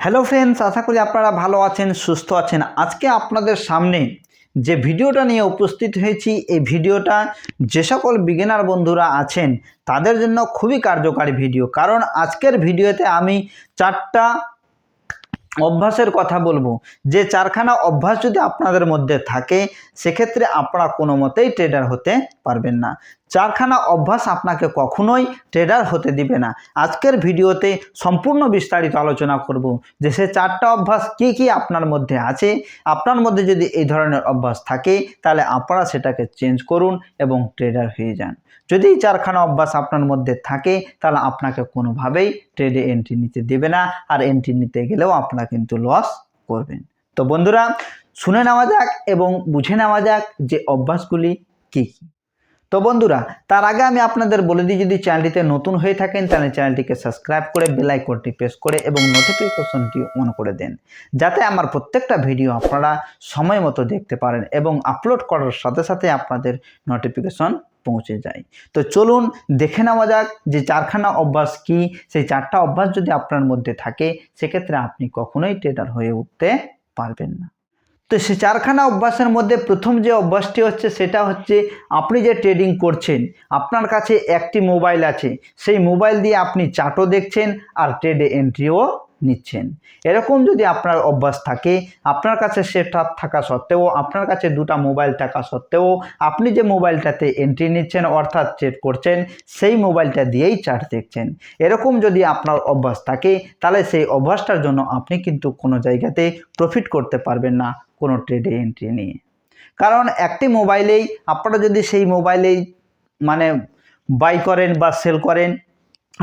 Hello friends, আশা করি আপনারা ভালো আছেন, সুস্থ আছেন। আজকে আপনাদের সামনে যে ভিডিওটা নিয়ে উপস্থিত হয়েছি, এই ভিডিওটা যে সকল বিগিনার বন্ধুরা আছেন তাদের জন্য খুবই কার্যকারী ভিডিও। কারণ আজকের ভিডিওতে আমি চারটা অভ্যাসের কথা বলবো, যে চারখানা অভ্যাস যদি আপনাদের মধ্যে থাকে সেক্ষেত্রে আপনারা কোনো মতেই ট্রেডার হতে পারবেন না। চারখানা অভ্যাস আপনাকে কখনোই ট্রেডার হতে দিবে না। আজকের ভিডিওতে সম্পূর্ণ বিস্তারিত আলোচনা করব যে সে চারটা অভ্যাস কি কি আপনার মধ্যে আছে। আপনার মধ্যে যদি এই ধরনের অভ্যাস থাকে তাহলে আপনারা সেটাকে চেঞ্জ করুন এবং ট্রেডার হয়ে যান। যদি এই চারখানা অভ্যাস আপনার মধ্যে থাকে তাহলে আপনাকে কোনোভাবেই ট্রেডে এন্ট্রি নিতে দেবে না, আর এন্ট্রি নিতে গেলেও আপনারা কিন্তু লস করবেন। তো বন্ধুরা, শুনে নেওয়া যাক এবং বুঝে নেওয়া যাক যে অভ্যাসগুলি কী কী। তো বন্ধুরা, তার আগে আমি আপনাদের বলে দিই, যদি চ্যানেলটিতে নতুন হয়ে থাকেন তাহলে চ্যানেলটিকে সাবস্ক্রাইব করে বেল আইকনটি প্রেস করে এবং নোটিফিকেশনটি অন করে দেন, যাতে আমার প্রত্যেকটা ভিডিও আপনারা সময় মতো দেখতে পারেন এবং আপলোড করার সাথে সাথে আপনাদের নোটিফিকেশন পৌঁছে যায়। তো চলুন দেখে নেওয়া যাক যে চারখানা অভ্যাস কি। সেই চারটা অভ্যাস যদি আপনার মধ্যে থাকে সেক্ষেত্রে আপনি কখনোই ট্রেডার হয়ে উঠতে পারবেন না। তো সে চারখানা অভ্যাসের মধ্যে প্রথম যে অভ্যাসটি হচ্ছে সেটা হচ্ছে, আপনি যে ট্রেডিং করছেন আপনার কাছে একটি মোবাইল আছে, সেই মোবাইল দিয়ে আপনি চার্টও দেখছেন আর ট্রেডে এন্ট্রিও নিচ্ছেন। এরকম যদি আপনার অভ্যাস থাকে, আপনার কাছে সেটআপ থাকা সত্ত্বেও, আপনার কাছে দুটো মোবাইল থাকা সত্ত্বেও আপনি যে মোবাইলটাতে এন্ট্রি নিচ্ছেন অর্থাৎ ট্রেড করছেন সেই মোবাইলটা দিয়েই চার্ট দেখছেন, এরকম যদি আপনার অভ্যাস থাকে তাহলে সেই অভ্যাসটার জন্য আপনি কিন্তু কোনো জায়গাতে প্রফিট করতে পারবেন না কোনো ট্রেডে এন্ট্রি নিয়ে। কারণ একটি মোবাইলেই আপনারা যদি সেই মোবাইলেই বাই করেন বা সেল করেন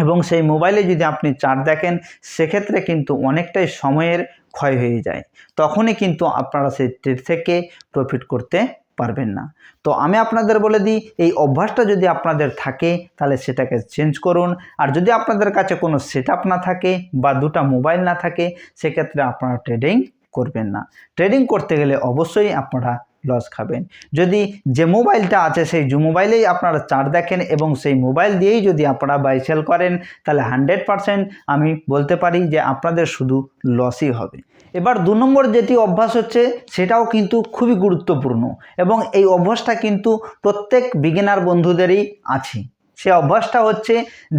এবং সেই মোবাইলে যদি আপনি চার্ট দেখেন সেক্ষেত্রে কিন্তু অনেকটাই সময়ের ক্ষয় হয়ে যায়, তখনই কিন্তু আপনারা সেই ট্রেড থেকে প্রফিট করতে পারবেন না। তো আমি আপনাদের বলে দিই, এই অভ্যাসটা যদি আপনাদের থাকে তাহলে সেটাকে চেঞ্জ করুন। আর যদি আপনাদের কাছে কোনো সেটআপ না থাকে বা দুটো মোবাইল না থাকে সেক্ষেত্রে আপনারা ট্রেডিং করবেন না। ট্রেডিং করতে গেলে অবশ্যই আপনারা লস খাবেন। যদি যে মোবাইলটা আছে সেই মোবাইলেই আপনারা চার্ট দেখেন এবং সেই মোবাইল দিয়েই যদি আপনারা বাই সেল করেন তাহলে 100% আমি বলতে পারি যে আপনাদের শুধু লসই হবে। এবার 2 নম্বর যেটি অভ্যাস হচ্ছে সেটাও কিন্তু খুবই গুরুত্বপূর্ণ এবং এই অভ্যাসটা কিন্তু প্রত্যেক বিগিনার বন্ধুদেরই আছে। সে অভ্যাসটা হচ্ছে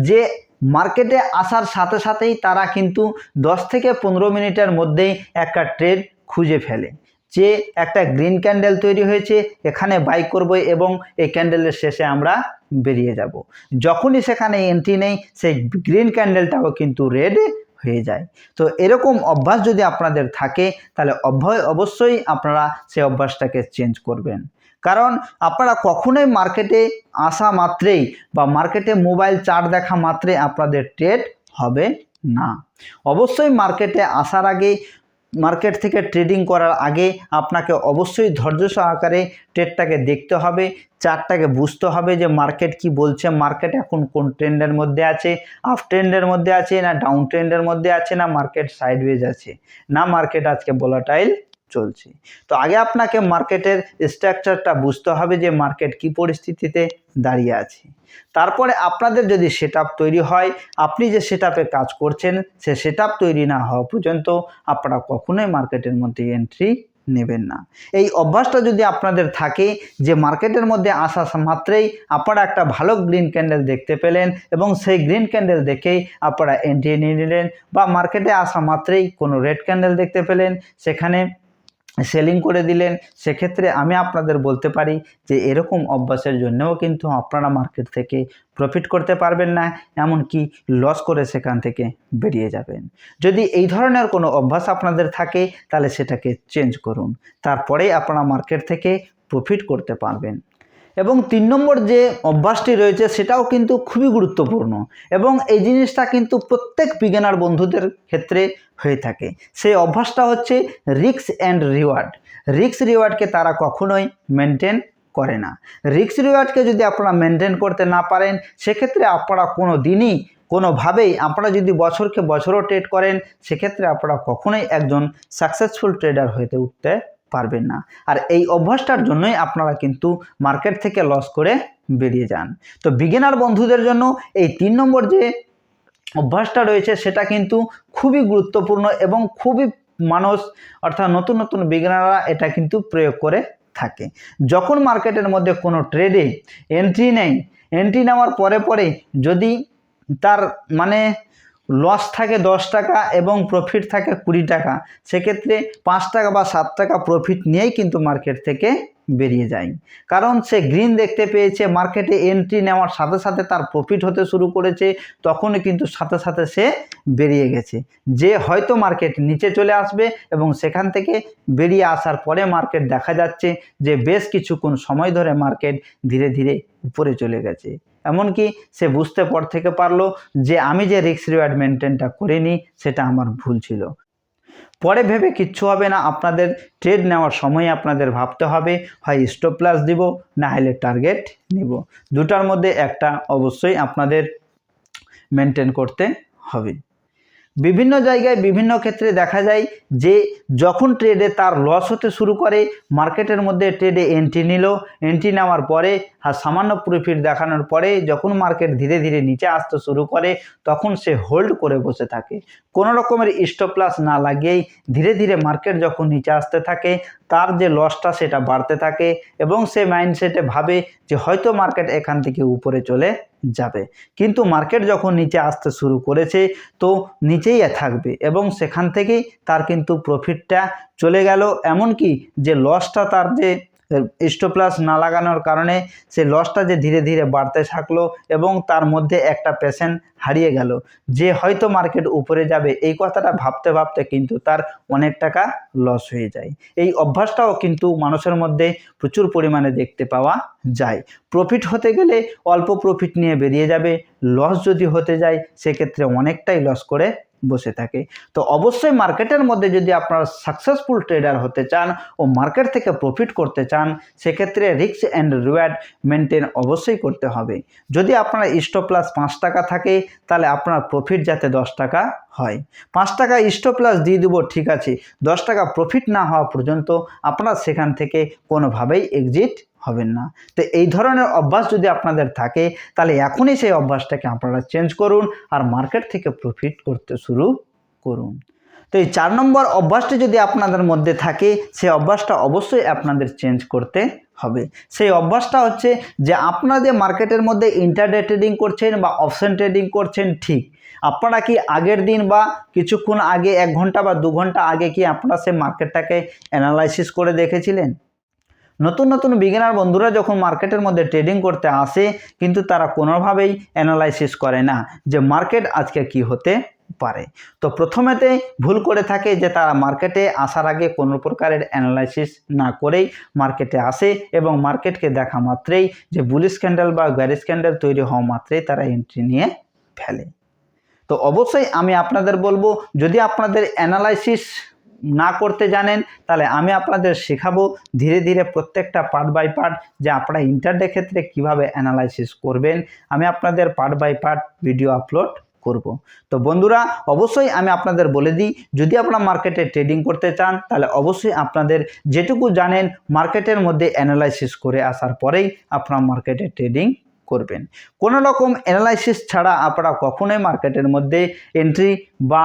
যে মার্কেটে আসার সাথে সাথেই তারা কিন্তু 10 থেকে 15 মিনিটের মধ্যেই একটা ট্রেড খুঁজে ফেলে, যে একটা গ্রিন ক্যান্ডেল তৈরি হয়েছে, এখানে বাই করব এবং এই ক্যান্ডেলের শেষে আমরা বেরিয়ে যাব। যখনই সেখানে এন্ট্রি নেই সেই গ্রিন ক্যান্ডেলটাও কিন্তু রেড হয়ে যায়। তো এরকম অভ্যাস যদি আপনাদের থাকে তাহলে অবশ্যই আপনারা সেই অভ্যাসটাকে চেঞ্জ করবেন। কারণ আপনারা কখনোই মার্কেটে আসা মাত্রেই বা মার্কেটে মোবাইল চার্ট দেখা মাত্রেই আপনাদের ট্রেড হবে না। অবশ্যই মার্কেটে আসার আগে, মার্কেট থেকে ট্রেডিং করার আগে আপনাকে অবশ্যই ধৈর্য সহকারে ট্রেডটাকে দেখতে হবে, চার্টটাকে বুঝতে হবে যে মার্কেট কি বলছে, মার্কেট এখন কোন ট্রেন্ডের মধ্যে আছে, আপ ট্রেন্ডের মধ্যে আছে না ডাউন ট্রেন্ডের মধ্যে আছে, না মার্কেট সাইডওয়েজ আছে, না মার্কেট আজকে ভোলাটাইল চলছে। তো আগে আপনাকে মার্কেটের স্ট্রাকচারটা বুঝতে হবে যে মার্কেট কি পরিস্থিতিতে দাঁড়িয়ে আছে। তারপরে আপনাদের যদি সেটআপ তৈরি হয়, আপনি যে সেটআপে কাজ করছেন সে সেটআপ তৈরি না হওয়া পর্যন্ত আপনারা কখনোই মার্কেটের মধ্যে এন্ট্রি নেবেন না। এই অভ্যাসটা যদি আপনাদের থাকে যে মার্কেটের মধ্যে আসা মাত্রেই আপনারা একটা ভালো গ্রিন ক্যান্ডেল দেখতে পেলেন এবং সেই গ্রিন ক্যান্ডেল দেখেই আপনারা এন্ট্রি নিয়ে নিলেন, বা মার্কেটে আসা মাত্রেই কোনো রেড ক্যান্ডেল দেখতে পেলেন সেখানে সেলিং করে দিলেন, সেক্ষেত্রে আমি আপনাদের বলতে পারি যে এরকম অভ্যাসের জন্যও কিন্তু আপনারা মার্কেট থেকে প্রফিট করতে পারবেন না, এমনকি লস করে সেখান থেকে বেরিয়ে যাবেন। যদি এই ধরনের কোনো অভ্যাস আপনাদের থাকে তাহলে সেটাকে চেঞ্জ করুন, তারপরেই আপনারা মার্কেট থেকে প্রফিট করতে পারবেন। এবং 3 নম্বর যে অভ্যাসটি রয়েছে সেটাও কিন্তু খুবই গুরুত্বপূর্ণ এবং এই জিনিসটা কিন্তু প্রত্যেক বিগিনার বন্ধুদের ক্ষেত্রে হয়ে থাকে। সেই অভ্যাসটা হচ্ছে রিস্ক অ্যান্ড রিওয়ার্ড। রিস্ক রিওয়ার্ডকে তারা কখনোই মেনটেন করে না। রিস্ক রিওয়ার্ডকে যদি আপনারা মেনটেন করতে না পারেন সেক্ষেত্রে আপনারা কোনো দিনই কোনোভাবেই, আপনারা যদি বছরকে বছরও ট্রেড করেন সেক্ষেত্রে আপনারা কখনোই একজন সাকসেসফুল ট্রেডার হয়ে উঠতে পারবেন না। আর এই অভ্যাসটার জন্যই আপনারা কিন্তু মার্কেট থেকে লস করে বেরিয়ে যান। তো বিগিনার বন্ধুদের জন্য এই 3 নম্বর যে অভ্যাসটা রয়েছে সেটা কিন্তু খুবই গুরুত্বপূর্ণ এবং খুবই মানুষ অর্থাৎ নতুন নতুন বিগিনাররা এটা কিন্তু প্রয়োগ করে থাকে। যখন মার্কেটের মধ্যে কোনো ট্রেডে এন্ট্রি নেয়, এন্ট্রি নেওয়ার পরে পরে যদি তার মানে লস থাকে 10 টাকা এবং প্রফিট থাকে 20 টাকা, সেক্ষেত্রে 5 টাকা বা 7 টাকা প্রফিট নিয়েই কিন্তু মার্কেট থেকে বেরিয়ে যায়। কারণ সে গ্রিন দেখতে পেয়েছে, মার্কেটে এন্ট্রি নেওয়ার সাথে সাথে তার প্রফিট হতে শুরু করেছে, তখনই কিন্তু সাথে সাথে সে বেরিয়ে গেছে। যে হয়তো মার্কেট নিচে চলে আসবে এবং সেখান থেকে বেরিয়ে আসার পরে মার্কেট দেখা যাচ্ছে যে বেশ কিছুক্ষণ সময় ধরে মার্কেট ধীরে ধীরে উপরে চলে গেছে। এমনকি সে বুঝতে পর থেকে পারলো যে আমি যে রিস্ক রিওয়ার্ড মেনটেনটা করিনি সেটা আমার ভুল ছিল। পরে ভেবে কিচ্ছু হবে না, আপনাদের ট্রেড নেওয়ার সময় আপনাদের ভাবতে হবে হয় স্টপ লস দিব না হলে টার্গেট নিব, দুটার মধ্যে একটা অবশ্যই আপনাদের মেনটেন করতে হবে। বিভিন্ন জায়গায় বিভিন্ন ক্ষেত্রে দেখা যায় যে যখন ট্রেডে তার লস হতে শুরু করে, মার্কেটের মধ্যে ট্রেডে এন্ট্রি নিল, এন্ট্রি নেওয়ার পরে আর সামান্য প্রফিট দেখানোর পরে যখন মার্কেট ধীরে ধীরে নিচে আসতে শুরু করে তখন সে হোল্ড করে বসে থাকে। কোনো রকমের স্টপ লস না লাগিয়েই ধীরে ধীরে মার্কেট যখন নিচে আসতে থাকে তার যে লসটা সেটা বাড়তে থাকে এবং সে মাইন্ডসেটে ভাবে যে হয়তো মার্কেট এখান থেকে উপরে চলে যাবে, কিন্তু মার্কেট যখন নিচে আসতে শুরু করেছে তো নিচেই থাকবে এবং সেখান থেকেই তার কিন্তু প্রফিটটা চলে গেল। এমনকি যে লসটা তার যে স্টপ লস না লাগানোর কারণে সে লসটা যে ধীরে ধীরে বাড়তে থাকলো এবং তার মধ্যে একটা পেশেন্ট হারিয়ে গেল যে হয়তো মার্কেট উপরে যাবে, এই কথাটা ভাবতে ভাবতে কিন্তু তার অনেক টাকা লস হয়ে যায়। এই অভ্যাসটাও কিন্তু মানুষের মধ্যে প্রচুর পরিমাণে দেখতে পাওয়া যায়। প্রফিট হতে গেলে অল্প প্রফিট নিয়ে বেরিয়ে যাবে, লস যদি হতে যায় সেক্ষেত্রে অনেকটাই লস করে বসে থাকে। তো অবশ্যই মার্কেটের মধ্যে যদি আপনারা সাকসেসফুল ট্রেডার হতে চান ও মার্কেট থেকে প্রফিট করতে চান সেক্ষেত্রে রিস্ক অ্যান্ড রিওয়ার্ড মেনটেন অবশ্যই করতে হবে। যদি আপনার স্টপ লস 5 টাকা থাকে তাহলে আপনার প্রফিট যাতে 10 টাকা হয়। 5 টাকা স্টপ লস দিয়ে দেবো ঠিক আছে, 10 টাকা প্রফিট না হওয়া পর্যন্ত আপনারা সেখান থেকে কোনোভাবেই এক্সিট হবেন না। তো এই ধরনের অভ্যাস যদি আপনাদের থাকে তাহলে এখনই সেই অভ্যাসটাকে আপনারা চেঞ্জ করুন আর মার্কেট থেকে প্রফিট করতে শুরু করুন। তো এই 4 নম্বর অভ্যাসটি যদি আপনাদের মধ্যে থাকে সেই অভ্যাসটা অবশ্যই আপনাদের চেঞ্জ করতে হবে। সেই অভ্যাসটা হচ্ছে যে আপনারা যে মার্কেটের মধ্যে ইন্টারডে ট্রেডিং করছেন বা অপশন ট্রেডিং করছেন, ঠিক আপনারা কি আগের দিন বা কিছুক্ষণ আগে 1 ঘন্টা বা 2 ঘন্টা আগে কি আপনারা সেই মার্কেটটাকে অ্যানালাইসিস করে দেখেছিলেন? নতুন নতুন বিগিনার বন্ধুরা যখন মার্কেটের মধ্যে ট্রেডিং করতে আসে কিন্তু তারা কোনোভাবেই অ্যানালাইসিস করে না যে মার্কেট আজকে কি হতে পারে। তো প্রথমেতে ভুল করে থাকে যে তারা মার্কেটে আসার আগে কোনো প্রকারের অ্যানালাইসিস না করেই মার্কেটে আসে এবং মার্কেটকে দেখা মাত্রেই যে বুলিশ ক্যান্ডেল বা বেয়ারিশ ক্যান্ডেল তৈরি হওয়া মাত্রেই তারা এন্ট্রি নিয়ে ফেলে। তো অবশ্যই আমি আপনাদের বলবো যদি আপনাদের অ্যানালাইসিস না করতে জানেন তাহলে আমি আপনাদের শেখাবো ধীরে ধীরে প্রত্যেকটা পার্ট বাই পার্ট যে আপনারা ইন্টারডে ক্ষেত্রে কিভাবে অ্যানালাইসিস করবেন। আমি আপনাদের part by part video upload করব। তো বন্ধুরা অবশ্যই আমি আপনাদের বলে দিই যদি আপনারা মার্কেটে ট্রেডিং করতে চান তাহলে অবশ্যই আপনাদের যেটুকু জানেন মার্কেটের মধ্যে অ্যানালাইসিস করে আসার পরেই আপনারা মার্কেটে ট্রেডিং করবেন। কোনো রকম অ্যানালাইসিস ছাড়া আপনারা কখনোই মার্কেটের মধ্যে এন্ট্রি বা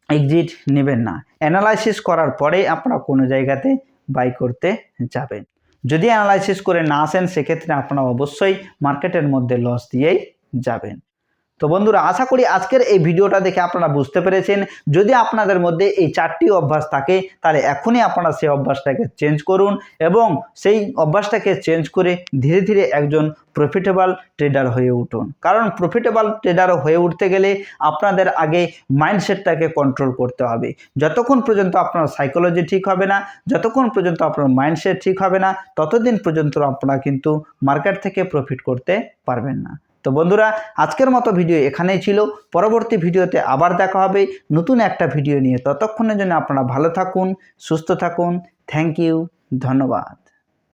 এক্সিট নেবেন না। অ্যানালাইসিস করার পরেই আপনারা কোনো জায়গাতে বাই করতে যাবেন। যদি অ্যানালাইসিস করে না আসেন সেক্ষেত্রে আপনারা অবশ্যই মার্কেটের মধ্যে লস দিয়েই যাবেন। তো বন্ধুরা আশা করি আজকের এই ভিডিওটা দেখে আপনারা বুঝতে পেরেছেন যদি আপনাদের মধ্যে এই 4টি অভ্যাস থাকে তাহলে এখনই আপনারা সেই অভ্যাসটাকে চেঞ্জ করুন এবং সেই অভ্যাসটাকে চেঞ্জ করে ধীরে ধীরে একজন প্রফিটেবল ট্রেডার হয়ে উঠুন। কারণ প্রফিটেবল ট্রেডার হয়ে উঠতে গেলে আপনাদের আগে মাইন্ডসেটটাকে কন্ট্রোল করতে হবে। যতক্ষণ পর্যন্ত আপনার সাইকোলজি ঠিক হবে না, যতক্ষণ পর্যন্ত আপনার মাইন্ডসেট ঠিক হবে না, ততদিন পর্যন্ত আপনারা কিন্তু মার্কেট থেকে প্রফিট করতে পারবেন না। তো বন্ধুরা আজকের মতো ভিডিও এখানেই ছিল, পরবর্তী ভিডিওতে আবার দেখা হবে নতুন একটা ভিডিও নিয়ে। ততক্ষণের জন্য আপনারা ভালো থাকুন, সুস্থ থাকুন। থ্যাংক ইউ, ধন্যবাদ।